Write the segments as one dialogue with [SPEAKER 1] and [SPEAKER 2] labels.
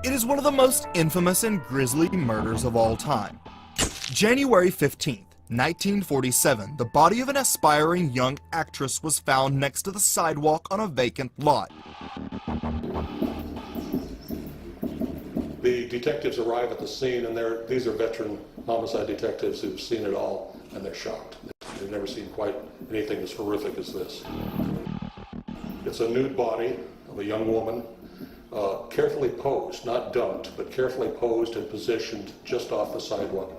[SPEAKER 1] It is one of the most infamous and grisly murders of all time. January 15th, 1947, the body of an aspiring young actress was found next to the sidewalk on a vacant lot.
[SPEAKER 2] The detectives arrive at the scene, and these are veteran homicide detectives who've seen it all, and they're shocked. They've never seen quite anything as horrific as this. It's a nude body of a young woman, carefully posed, not dumped, but carefully posed and positioned just off the sidewalk.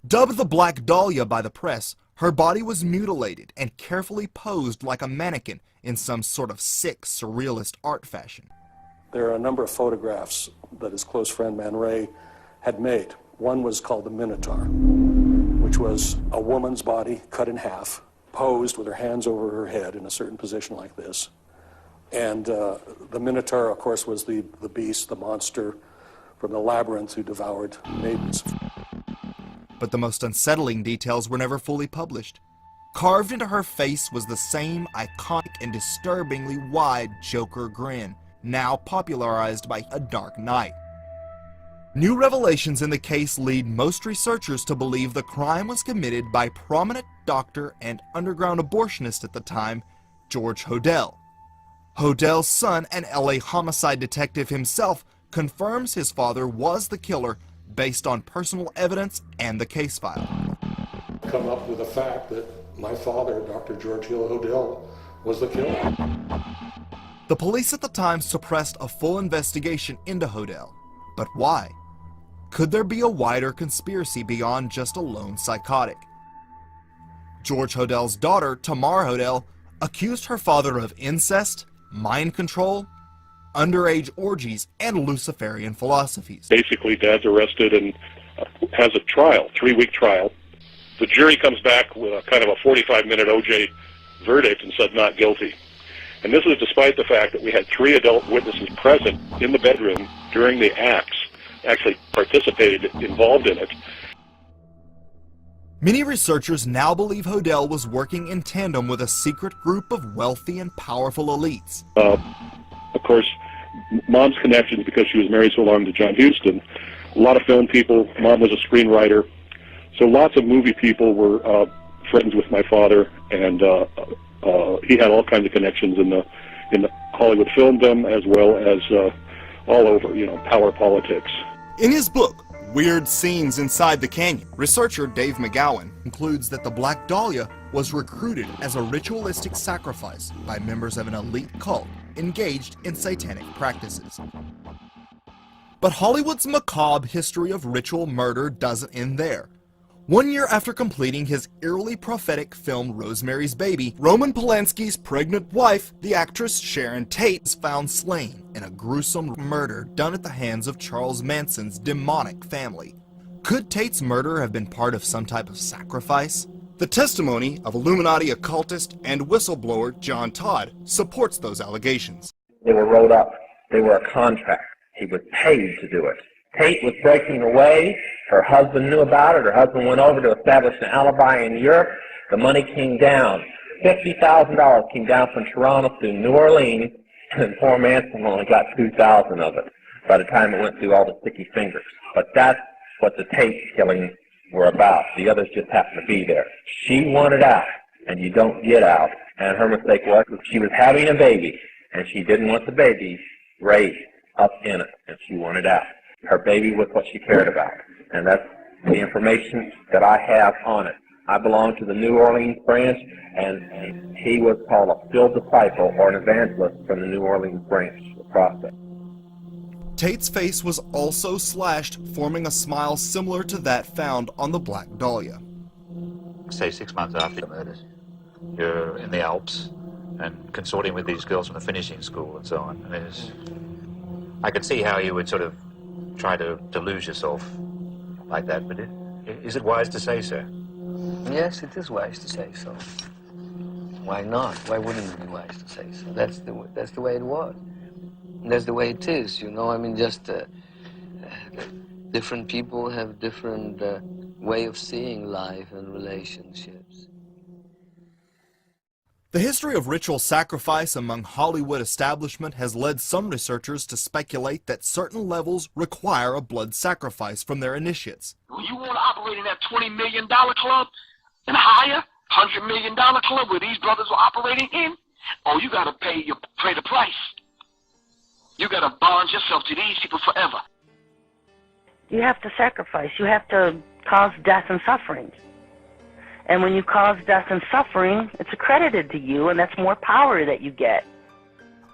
[SPEAKER 1] Dubbed the Black Dahlia by the press, her body was mutilated and carefully posed like a mannequin in some sort of sick, surrealist art fashion.
[SPEAKER 2] There are a number of photographs that his close friend Man Ray had made. One was called the Minotaur, which was a woman's body cut in half, posed with her hands over her head in a certain position like this. And the Minotaur, of course, was the beast, the monster from the labyrinth who devoured maidens.
[SPEAKER 1] But the most unsettling details were never fully published. Carved into her face was the same iconic and disturbingly wide Joker grin, now popularized by A Dark Knight. New revelations in the case lead most researchers to believe the crime was committed by prominent doctor and underground abortionist at the time, George Hodel. Hodel's son, an LA homicide detective himself, confirms his father was the killer based on personal evidence and the case file.
[SPEAKER 2] Come up with the fact that my father, Dr. George Hill Hodel, was the killer.
[SPEAKER 1] The police at the time suppressed a full investigation into Hodel. But why? Could there be a wider conspiracy beyond just a lone psychotic? George Hodel's daughter, Tamar Hodel, accused her father of incest, mind control, underage orgies, and Luciferian philosophies.
[SPEAKER 3] Basically, Dad's arrested and has a trial, 3-week trial. The jury comes back with a kind of a 45-minute OJ verdict and said not guilty. And this is despite the fact that we had 3 adult witnesses present in the bedroom during the acts, actually participated, involved in it.
[SPEAKER 1] Many researchers now believe Hodel was working in tandem with a secret group of wealthy and powerful elites.
[SPEAKER 3] Of course, Mom's connections, because she was married so long to John Huston, a lot of film people. Mom was a screenwriter, so lots of movie people were friends with my father, and he had all kinds of connections in the Hollywood filmdom as well as all over, power politics.
[SPEAKER 1] In his book, Weird Scenes Inside the Canyon, researcher Dave McGowan concludes that the Black Dahlia was recruited as a ritualistic sacrifice by members of an elite cult engaged in satanic practices. But Hollywood's macabre history of ritual murder doesn't end there. 1 year after completing his eerily prophetic film Rosemary's Baby, Roman Polanski's pregnant wife, the actress Sharon Tate, is found slain in a gruesome murder done at the hands of Charles Manson's demonic family. Could Tate's murder have been part of some type of sacrifice? The testimony of Illuminati occultist and whistleblower John Todd supports those allegations.
[SPEAKER 4] They were rolled up. They were a contract. He was paid to do it. Tate was breaking away. Her husband knew about it. Her husband went over to establish an alibi in Europe. The money came down. $50,000 came down from Toronto to New Orleans, and poor Manson only got $2,000 of it by the time it went through all the sticky fingers. But that's what the Tate killings were about. The others just happened to be there. She wanted out, and you don't get out. And her mistake was she was having a baby, and she didn't want the baby raised up in it, and she wanted out. Her baby was what she cared about, and that's the information that I have on it. I belong to the New Orleans branch, and he was called a still disciple or an evangelist from the New Orleans branch of the process.
[SPEAKER 1] Tate's face was also slashed, forming a smile similar to that found on the Black Dahlia.
[SPEAKER 5] Say 6 months after the murders, you're in the Alps and consorting with these girls from the finishing school and so on. And I could see how you would sort of try to lose yourself like that, but is it wise to say so?
[SPEAKER 6] Yes, it is wise to say so. Why not? Why wouldn't it be wise to say so? That's the way it was. That's the way it is, just different people have different way of seeing life and relationships.
[SPEAKER 1] The history of ritual sacrifice among Hollywood establishment has led some researchers to speculate that certain levels require a blood sacrifice from their initiates.
[SPEAKER 7] You want to operate in that $20 million club and higher, $100 million club where these brothers are operating in? Oh, you got to pay the price. You got to bond yourself to these people forever.
[SPEAKER 8] You have to sacrifice. You have to cause death and suffering. And when you cause death and suffering, it's accredited to you, and that's more power that you get.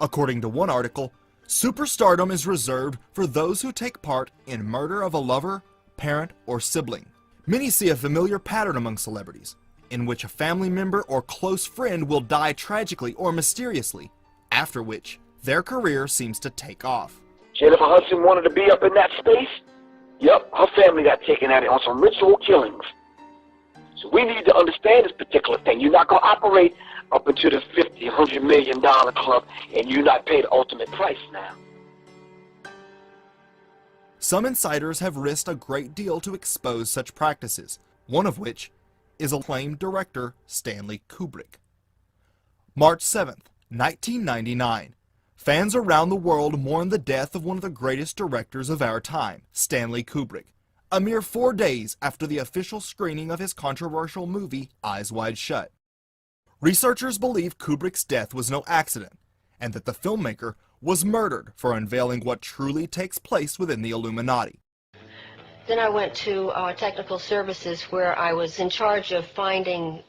[SPEAKER 1] According to one article, superstardom is reserved for those who take part in murder of a lover, parent, or sibling. Many see a familiar pattern among celebrities, in which a family member or close friend will die tragically or mysteriously, after which their career seems to take off.
[SPEAKER 7] Jennifer Hudson wanted to be up in that space. Yep, her family got taken at it on some ritual killings. So we need to understand this particular thing. You're not going to operate up into the $50, $100 million club and you not pay the ultimate price now.
[SPEAKER 1] Some insiders have risked a great deal to expose such practices, one of which is acclaimed director Stanley Kubrick. March 7th, 1999. Fans around the world mourn the death of one of the greatest directors of our time, Stanley Kubrick, a mere 4 days after the official screening of his controversial movie Eyes Wide Shut. Researchers believe Kubrick's death was no accident, and that the filmmaker was murdered for unveiling what truly takes place within the Illuminati.
[SPEAKER 9] Then I went to technical services, where I was in charge of finding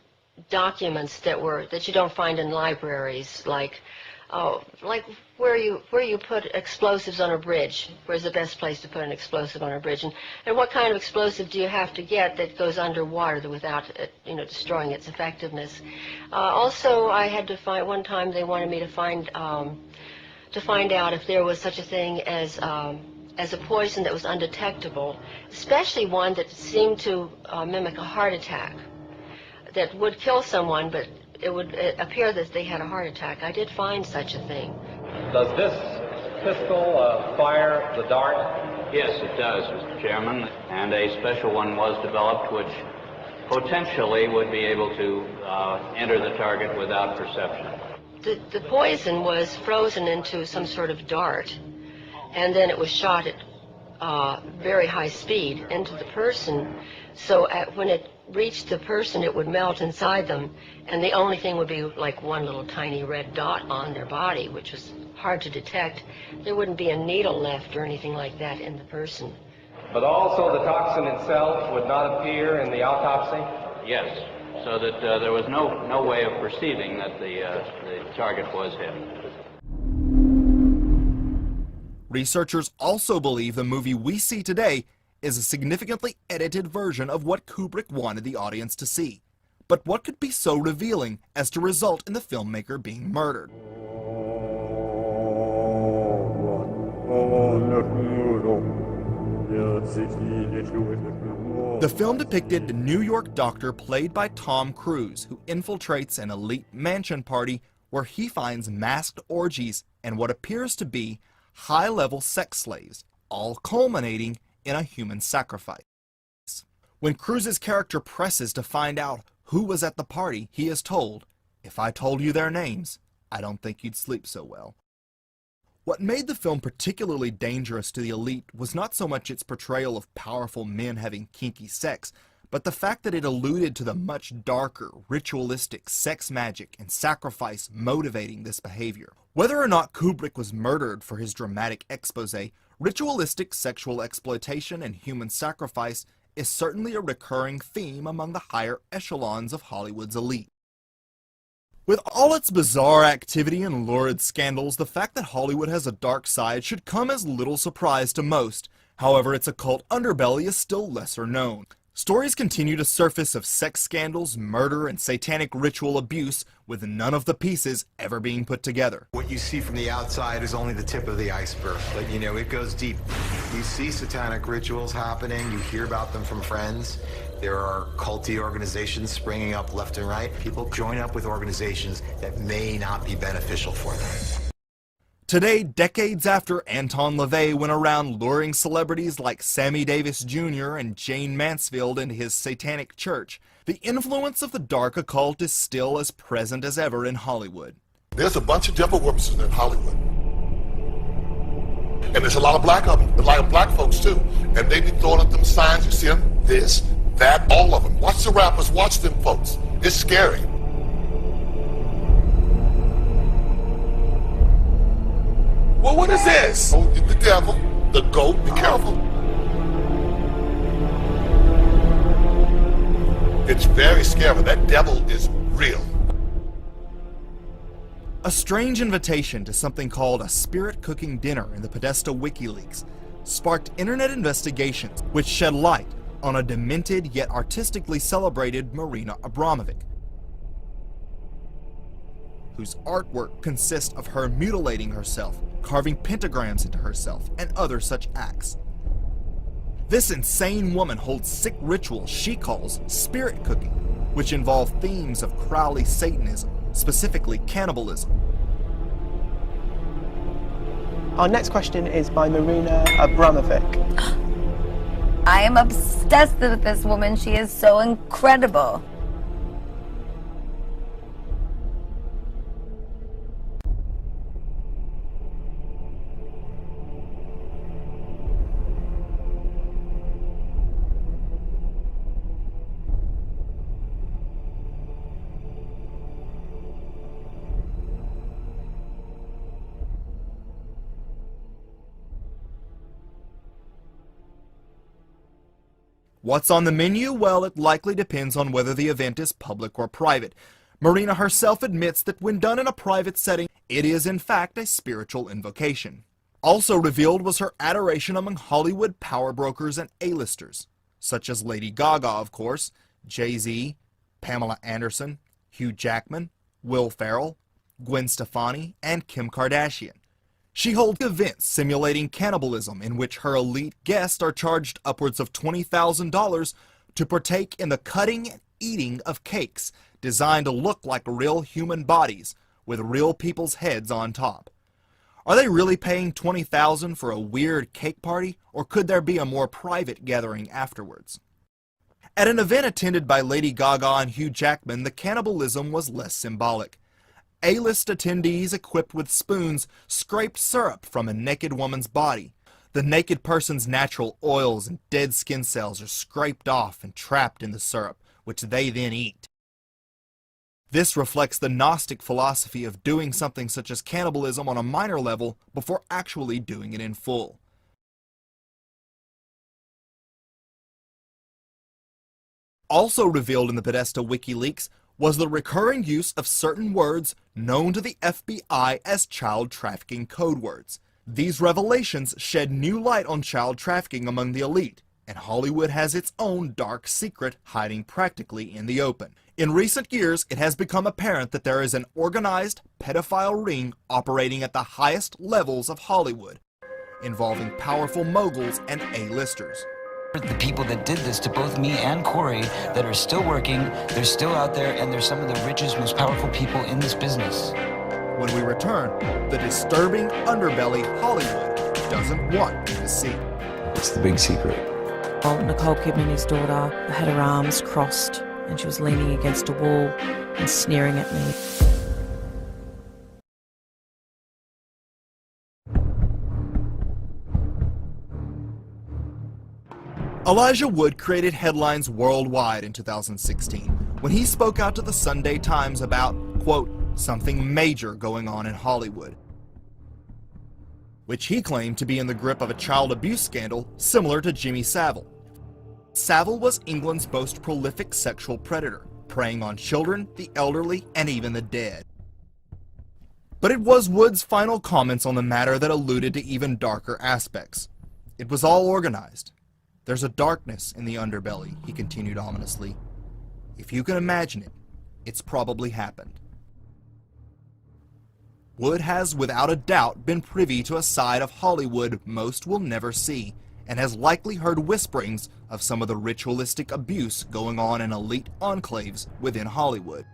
[SPEAKER 9] documents that you don't find in libraries, like where you put explosives on a bridge. Where's the best place to put an explosive on a bridge, and what kind of explosive do you have to get that goes underwater without it, destroying its effectiveness. Also, I had to find, one time they wanted me to find out if there was such a thing as a poison that was undetectable, especially one that seemed to mimic a heart attack, that would kill someone, but it would appear that they had a heart attack. I did find such a thing.
[SPEAKER 10] Does this pistol fire the dart?
[SPEAKER 11] Yes, it does, Mr. Chairman, and a special one was developed which potentially would be able to enter the target without perception.
[SPEAKER 9] The poison was frozen into some sort of dart, and then it was shot at very high speed into the person, so when it reached the person, it would melt inside them, and the only thing would be like one little tiny red dot on their body, which was hard to detect. There wouldn't be a needle left or anything like that in the person.
[SPEAKER 10] But also the toxin itself would not appear in the autopsy?
[SPEAKER 11] Yes, so that there was no way of perceiving that the target was hit.
[SPEAKER 1] Researchers also believe the movie we see today is a significantly edited version of what Kubrick wanted the audience to see. But what could be so revealing as to result in the filmmaker being murdered? The film depicted a New York doctor played by Tom Cruise who infiltrates an elite mansion party where he finds masked orgies and what appears to be high-level sex slaves, all culminating in a human sacrifice. When Cruise's character presses to find out who was at the party, he is told, "If I told you their names, I don't think you'd sleep so well." What made the film particularly dangerous to the elite was not so much its portrayal of powerful men having kinky sex, but the fact that it alluded to the much darker, ritualistic sex magic and sacrifice motivating this behavior. Whether or not Kubrick was murdered for his dramatic expose, ritualistic sexual exploitation and human sacrifice is certainly a recurring theme among the higher echelons of Hollywood's elite. With all its bizarre activity and lurid scandals, the fact that Hollywood has a dark side should come as little surprise to most. However, its occult underbelly is still lesser known. Stories continue to surface of sex scandals, murder, and satanic ritual abuse, with none of the pieces ever being put together.
[SPEAKER 12] What you see from the outside is only the tip of the iceberg, but it goes deep. You see satanic rituals happening, you hear about them from friends. There are culty organizations springing up left and right. People join up with organizations that may not be beneficial for them.
[SPEAKER 1] Today, decades after Anton LaVey went around luring celebrities like Sammy Davis Jr. and Jane Mansfield into his satanic church, the influence of the dark occult is still as present as ever in Hollywood.
[SPEAKER 13] There's a bunch of devil worshippers in Hollywood. And there's a lot of black of them, a lot of black folks too. And they be throwing up them signs, you see them, this, that, all of them. Watch the rappers, watch them folks. It's scary. Well, what is this? Oh, the devil, the goat, be careful. It's very scary. That devil is real.
[SPEAKER 1] A strange invitation to something called a spirit cooking dinner in the Podesta WikiLeaks sparked internet investigations which shed light on a demented yet artistically celebrated Marina Abramovic, whose artwork consists of her mutilating herself, carving pentagrams into herself, and other such acts. This insane woman holds sick rituals she calls spirit cooking, which involve themes of Crowley Satanism, specifically cannibalism.
[SPEAKER 14] Our next question is by Marina Abramovic.
[SPEAKER 15] I am obsessed with this woman. She is so incredible.
[SPEAKER 1] What's on the menu? Well, it likely depends on whether the event is public or private. Marina herself admits that when done in a private setting, it is in fact a spiritual invocation. Also revealed was her adoration among Hollywood power brokers and A-listers, such as Lady Gaga, of course, Jay-Z, Pamela Anderson, Hugh Jackman, Will Ferrell, Gwen Stefani, and Kim Kardashian. She holds events simulating cannibalism in which her elite guests are charged upwards of $20,000 to partake in the cutting and eating of cakes designed to look like real human bodies with real people's heads on top. Are they really paying $20,000 for a weird cake party, or could there be a more private gathering afterwards? At an event attended by Lady Gaga and Hugh Jackman, the cannibalism was less symbolic. A-list attendees equipped with spoons scraped syrup from a naked woman's body. The naked person's natural oils and dead skin cells are scraped off and trapped in the syrup, which they then eat. This reflects the Gnostic philosophy of doing something such as cannibalism on a minor level before actually doing it in full. Also revealed in the Podesta WikiLeaks was the recurring use of certain words known to the FBI as child trafficking code words. These revelations shed new light on child trafficking among the elite, and Hollywood has its own dark secret hiding practically in the open. In recent years, it has become apparent that there is an organized pedophile ring operating at the highest levels of Hollywood, involving powerful moguls and A-listers.
[SPEAKER 16] The people that did this to both me and Corey that are still working, they're still out there, and they're some of the richest, most powerful people in this business.
[SPEAKER 1] When we return, the disturbing underbelly Hollywood doesn't want you to see.
[SPEAKER 17] It's the big secret.
[SPEAKER 18] Well, Nicole Kidman, his daughter, had her arms crossed and she was leaning against a wall and sneering at me.
[SPEAKER 1] Elijah Wood created headlines worldwide in 2016 when he spoke out to the Sunday Times about, quote, something major going on in Hollywood, which he claimed to be in the grip of a child abuse scandal similar to Jimmy Savile. Savile was England's most prolific sexual predator, preying on children, the elderly, and even the dead. But it was Wood's final comments on the matter that alluded to even darker aspects. It was all organized. There's a darkness in the underbelly, he continued ominously. If you can imagine it, it's probably happened. Wood has without a doubt been privy to a side of Hollywood most will never see, and has likely heard whisperings of some of the ritualistic abuse going on in elite enclaves within Hollywood.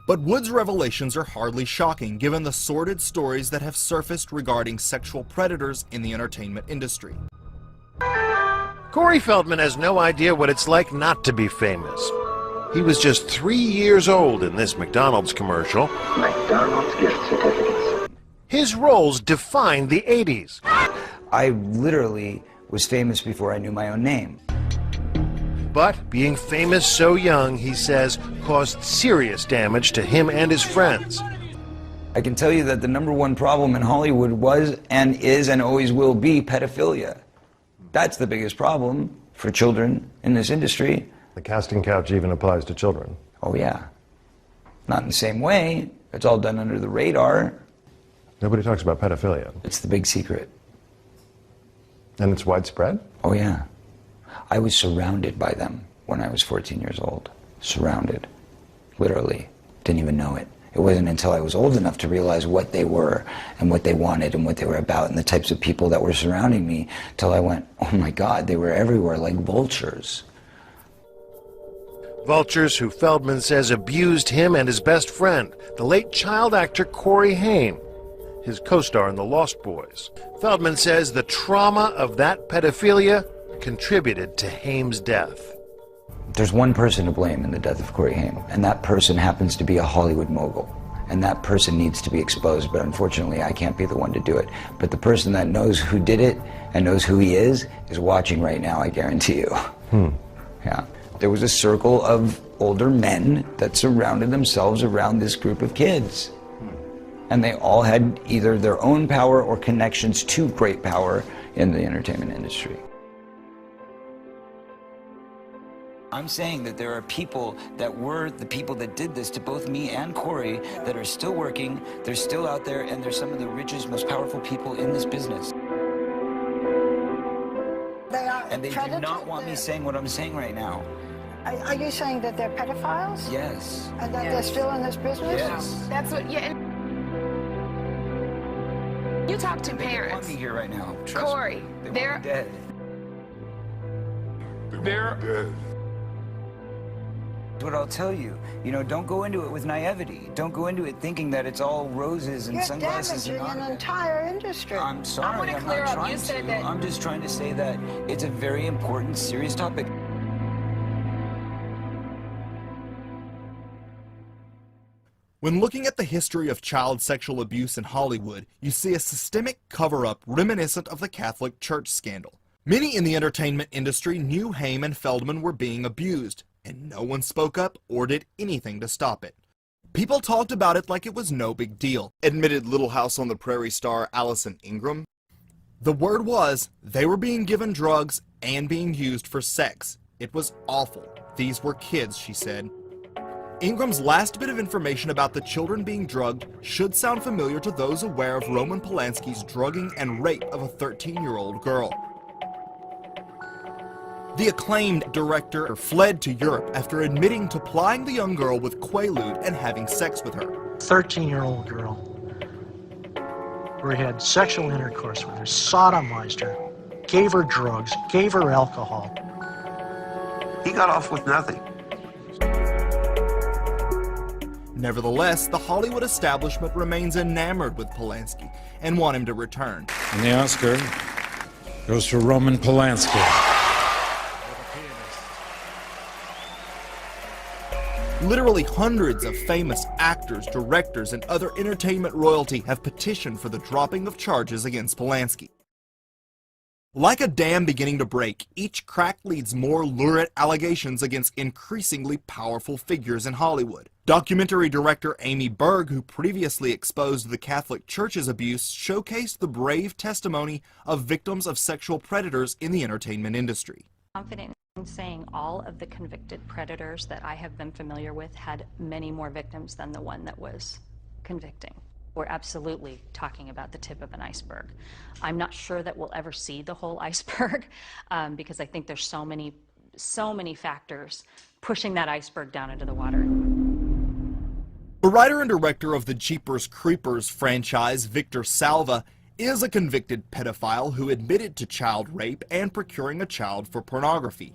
[SPEAKER 1] But Wood's revelations are hardly shocking given the sordid stories that have surfaced regarding sexual predators in the entertainment industry.
[SPEAKER 19] Corey Feldman has no idea what it's like not to be famous. He was just 3 years old in this McDonald's commercial.
[SPEAKER 20] McDonald's gift certificates.
[SPEAKER 19] His roles defined the 80s.
[SPEAKER 16] I literally was famous before I knew my own name.
[SPEAKER 19] But being famous so young, he says, caused serious damage to him and his friends.
[SPEAKER 16] I can tell you that the #1 problem in Hollywood was and is and always will be pedophilia. That's the biggest problem for children in this industry.
[SPEAKER 21] The casting couch even applies to children.
[SPEAKER 16] Oh yeah. Not in the same way. It's all done under the radar.
[SPEAKER 21] Nobody talks about pedophilia.
[SPEAKER 16] It's the big secret.
[SPEAKER 21] And it's widespread?
[SPEAKER 16] Oh yeah. I was surrounded by them when I was 14 years old. Surrounded. Literally. Didn't even know it. It wasn't until I was old enough to realize what they were and what they wanted and what they were about and the types of people that were surrounding me till I went, oh my God, they were everywhere like vultures.
[SPEAKER 19] Vultures who Feldman says abused him and his best friend, the late child actor Corey Haim, his co-star in The Lost Boys. Feldman says the trauma of that pedophilia contributed to Haim's death.
[SPEAKER 16] There's one person to blame in the death of Corey Haim, and that person happens to be a Hollywood mogul. And that person needs to be exposed, but unfortunately I can't be the one to do it. But the person that knows who did it and knows who he is watching right now, I guarantee you. Yeah. There was a circle of older men that surrounded themselves around this group of kids. And they all had either their own power or connections to great power in the entertainment industry. I'm saying that there are people that were the people that did this to both me and Corey that are still working, they're still out there, and they're some of the richest, most powerful people in this business. And they do not want me saying what I'm saying right now.
[SPEAKER 22] Are you saying that they're pedophiles?
[SPEAKER 16] Yes.
[SPEAKER 22] And that they're still in this business?
[SPEAKER 16] Yes.
[SPEAKER 22] That's what, yeah.
[SPEAKER 23] You talk to
[SPEAKER 16] They don't
[SPEAKER 23] parents.
[SPEAKER 16] want me here right now. Trust
[SPEAKER 23] Corey,
[SPEAKER 16] me. They
[SPEAKER 23] they're
[SPEAKER 16] want me dead. But I'll tell you, don't go into it with naivety. Don't go into it thinking that it's all roses and
[SPEAKER 22] You're
[SPEAKER 16] sunglasses and
[SPEAKER 22] damaging an entire industry.
[SPEAKER 16] I'm sorry,
[SPEAKER 23] I wanna
[SPEAKER 16] I'm
[SPEAKER 23] clear
[SPEAKER 16] not
[SPEAKER 23] up.
[SPEAKER 16] trying
[SPEAKER 23] You said
[SPEAKER 16] to.
[SPEAKER 23] that-
[SPEAKER 16] I'm just trying to say that it's a very important, serious topic.
[SPEAKER 1] When looking at the history of child sexual abuse in Hollywood, you see a systemic cover-up reminiscent of the Catholic Church scandal. Many in the entertainment industry knew Haim and Feldman were being abused, and no one spoke up or did anything to stop it. People talked about it like it was no big deal, admitted Little House on the Prairie star Allison Ingram. The word was, they were being given drugs and being used for sex. It was awful. These were kids, she said. Ingram's last bit of information about the children being drugged should sound familiar to those aware of Roman Polanski's drugging and rape of a 13-year-old girl. The acclaimed director fled to Europe after admitting to plying the young girl with Quaalude and having sex with her.
[SPEAKER 24] 13-year-old girl, where he had sexual intercourse with her, sodomized her, gave her drugs, gave her alcohol.
[SPEAKER 25] He got off with nothing.
[SPEAKER 1] Nevertheless, the Hollywood establishment remains enamored with Polanski and want him to return.
[SPEAKER 26] And the Oscar goes to Roman Polanski.
[SPEAKER 1] Literally hundreds of famous actors, directors, and other entertainment royalty have petitioned for the dropping of charges against Polanski. Like a dam beginning to break, each crack leads more lurid allegations against increasingly powerful figures in Hollywood. Documentary director Amy Berg, who previously exposed the Catholic Church's abuse, showcased the brave testimony of victims of sexual predators in the entertainment industry.
[SPEAKER 27] Confident in saying all of the convicted predators that I have been familiar with had many more victims than the one that was convicting. We're absolutely talking about the tip of an iceberg. I'm not sure that we'll ever see the whole iceberg because I think there's so many factors pushing that iceberg down into the water.
[SPEAKER 1] The writer and director of the Jeepers Creepers franchise, Victor Salva, is a convicted pedophile who admitted to child rape and procuring a child for pornography.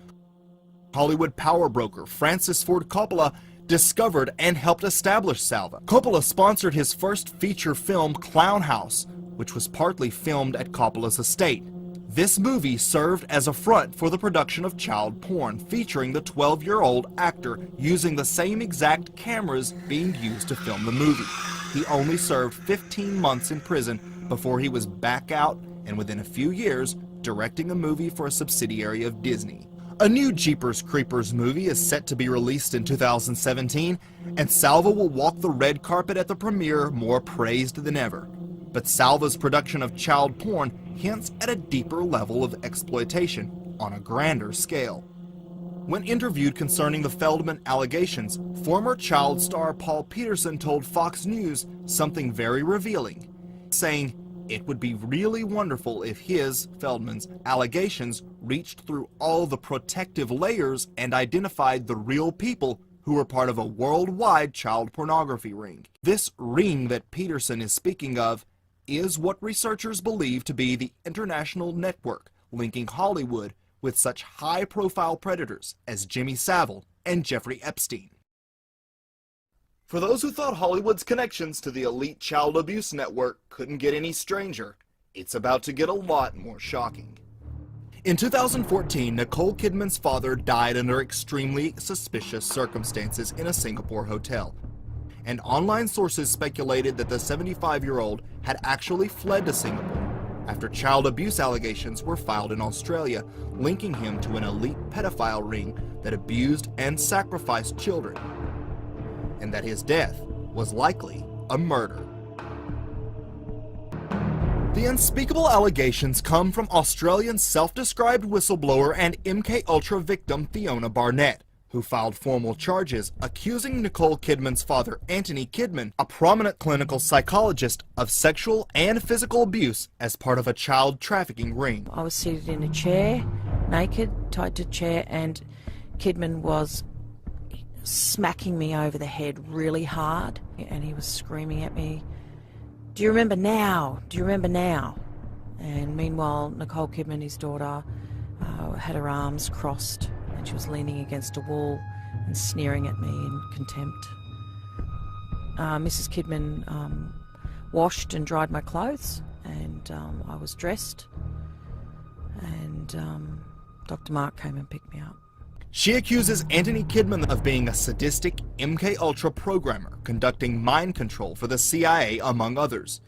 [SPEAKER 1] Hollywood power broker Francis Ford Coppola discovered and helped establish Salva. Coppola sponsored his first feature film, Clown House, which was partly filmed at Coppola's estate. This movie served as a front for the production of child porn, featuring the 12-year-old actor using the same exact cameras being used to film the movie. He only served 15 months in prison before he was back out, and within a few years, directing a movie for a subsidiary of Disney. A new Jeepers Creepers movie is set to be released in 2017, and Salva will walk the red carpet at the premiere more praised than ever. But Salva's production of child porn hints at a deeper level of exploitation on a grander scale. When interviewed concerning the Feldman allegations, former child star Paul Peterson told Fox News something very revealing, saying it would be really wonderful if his, Feldman's, allegations reached through all the protective layers and identified the real people who were part of a worldwide child pornography ring. This ring that Peterson is speaking of is what researchers believe to be the international network linking Hollywood with such high-profile predators as Jimmy Savile and Jeffrey Epstein. For those who thought Hollywood's connections to the elite child abuse network couldn't get any stranger, it's about to get a lot more shocking. In 2014, Nicole Kidman's father died under extremely suspicious circumstances in a Singapore hotel, and online sources speculated that the 75-year-old had actually fled to Singapore after child abuse allegations were filed in Australia, linking him to an elite pedophile ring that abused and sacrificed children, and that his death was likely a murder. The unspeakable allegations come from Australian self-described whistleblower and MKUltra victim Fiona Barnett, who filed formal charges accusing Nicole Kidman's father, Anthony Kidman, a prominent clinical psychologist, of sexual and physical abuse as part of a child trafficking ring.
[SPEAKER 18] I was seated in a chair, naked, tied to a chair, and Kidman was smacking me over the head really hard, and he was screaming at me, "Do you remember now? Do you remember now?" And meanwhile, Nicole Kidman, his daughter, had her arms crossed, and she was leaning against a wall and sneering at me in contempt. Mrs. Kidman washed and dried my clothes, and I was dressed, and Dr. Mark came and picked me up.
[SPEAKER 1] She accuses Anthony Kidman of being a sadistic MKUltra programmer conducting mind control for the CIA, among others.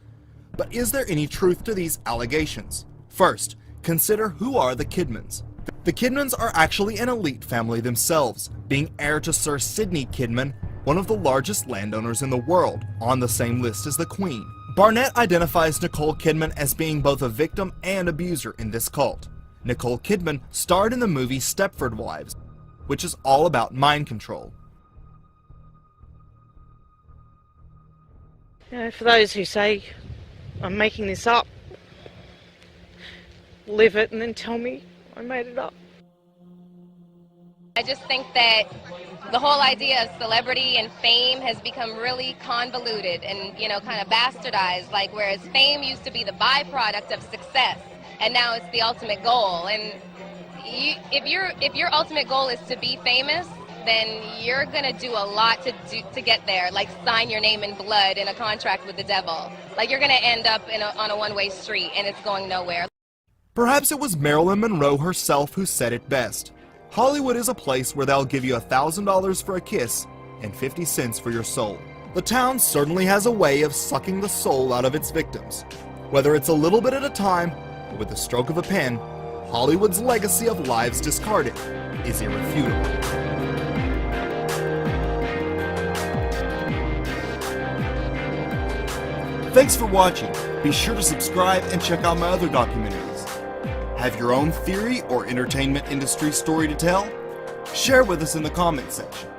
[SPEAKER 1] But is there any truth to these allegations? First, consider who are the Kidmans. The Kidmans are actually an elite family themselves, being heir to Sir Sidney Kidman, one of the largest landowners in the world, on the same list as the Queen. Barnett identifies Nicole Kidman as being both a victim and abuser in this cult. Nicole Kidman starred in the movie Stepford Wives, which is all about mind control.
[SPEAKER 2] For those who say I'm making this up, live it and then tell me I made it up.
[SPEAKER 3] I just think that the whole idea of celebrity and fame has become really convoluted and, kind of bastardized, like whereas fame used to be the byproduct of success, and now it's the ultimate goal. And if your ultimate goal is to be famous, then you're gonna do a lot to get there, like sign your name in blood in a contract with the devil. Like you're gonna end up on a one-way street and it's going nowhere.
[SPEAKER 1] Perhaps it was Marilyn Monroe herself who said it best. Hollywood is a place where they'll give you $1,000 for a kiss and 50 cents for your soul. The town certainly has a way of sucking the soul out of its victims. Whether it's a little bit at a time or with the stroke of a pen, Hollywood's legacy of lives discarded is irrefutable. Thanks for watching. Be sure to subscribe and check out my other documentaries. Have your own theory or entertainment industry story to tell? Share with us in the comments section.